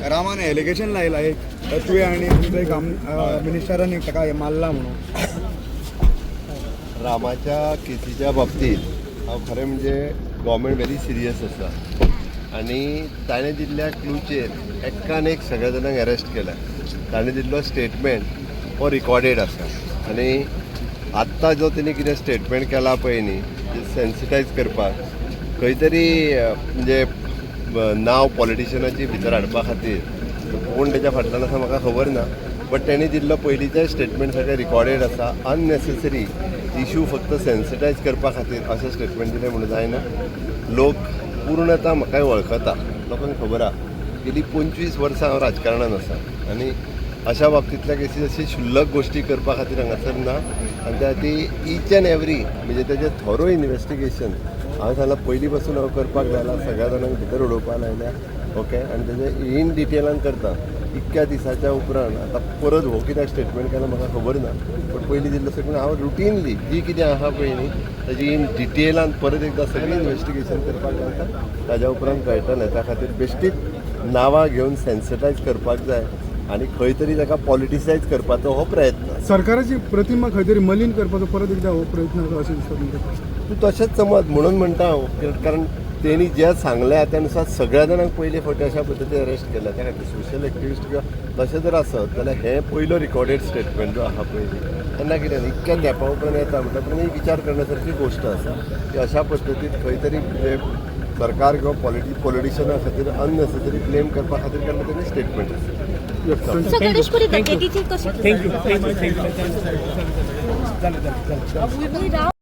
रामाने एलिगेशन लायला एक तुवें आनी तुमचो एक मिनिस्टरांनी ताका मारला म्हणून. रामाच्या केसीच्या बाबतीत हांव खरें म्हणजे गव्हर्मेंट व्हेरी सिरियस आसा आनी ताणें दिल्ल्या क्लूचेर एकान एक सगळ्या जाणांक अरेस्ट केला. ताणें दिल्लो स्टेटमेंट हो रिकॉर्डेड आसा आनी आत्तां जो तेणी कितें स्टेटमेंट केला पळय न्ही सेन्सिटायज करपाक खंय तरी म्हणजे नांव पॉलिटिशनाची भितर हाडपा खातीर कोण तेच्या फाटल्यान आसा म्हाका खबर ना. बट तेणी दिल्लो पयलींचे स्टेटमेंट सगळें रिकॉर्डेड आसा. अननेसेसरी इशू फक्त सेन्सिटायज करपा खातीर अशें स्टेटमेंट दिलें म्हणून जायना. लोक पूर्णता म्हाकाय वळखता, लोकांक खबर आहा गेली 25 वर्सां हांव राजकारणान आसा आनी अशा बाबतींतल्या केसी अशी शुल्लक गोश्टी करपा खातीर हांगासर ना. आनी त्या ती ईच एंड एवरी म्हणजे तेजें थोरो इन्वेस्टिगेशन हांव सांगलां पयलीं पासून हांव करपाक लायला, सगळ्या जाणांक भितर उडोवपाक लायल्या. ओके, आनी तेजें इन डिटेलान करता. इतक्या दिसाच्या उपरांत आतां परत हो कित्याक स्टेटमेंट केला म्हाका खबर ना. बट पयलीं दिल्लो स्टेटमेंट हांव रुटीनली जी कितें आहा पळय न्ही ताजी इन डिटेलान परत एकदां सगळी इन्वेस्टिगेशन करपाक लायता. ताज्या उपरांत कळटलें. त्या खातीर बेश्टीच नांवां घेवन सेन्सिटायज करपाक जाय आनी खंय तरी ताका पॉलिटिसायज करपाचो हो प्रयत्न. सरकाराची प्रतिमा खंय तरी मलीन करपाचो परत एकदा हो प्रयत्न आसा अशें दिसता तुमकां? तूं तशेंच समज म्हणून म्हणटा हांव, कारण तेणी जें सांगलें त्या नुसार सगळ्या जाणांक पयले फावटी अशा पद्दतीन अरेस्ट केला. त्या खातीर सोशल एक्टिविस्ट किंवा तशें जर आसत जाल्यार हें पयलो रिकॉर्डेड स्टेटमेंट जो आहा पयलीं तेन्ना कितें इतक्या गॅपा उपरांत येता म्हणटा पूण ही विचार करण्यासारखी गोश्ट आसा की अशा पद्दतीन खंय तरी म्हणजे सरकार किंवा पॉलिटिशना खातीर अननेसेसरी क्लेम करपा खातीर केल्लें तेणी स्टेटमेंट आसा. थँक्यू.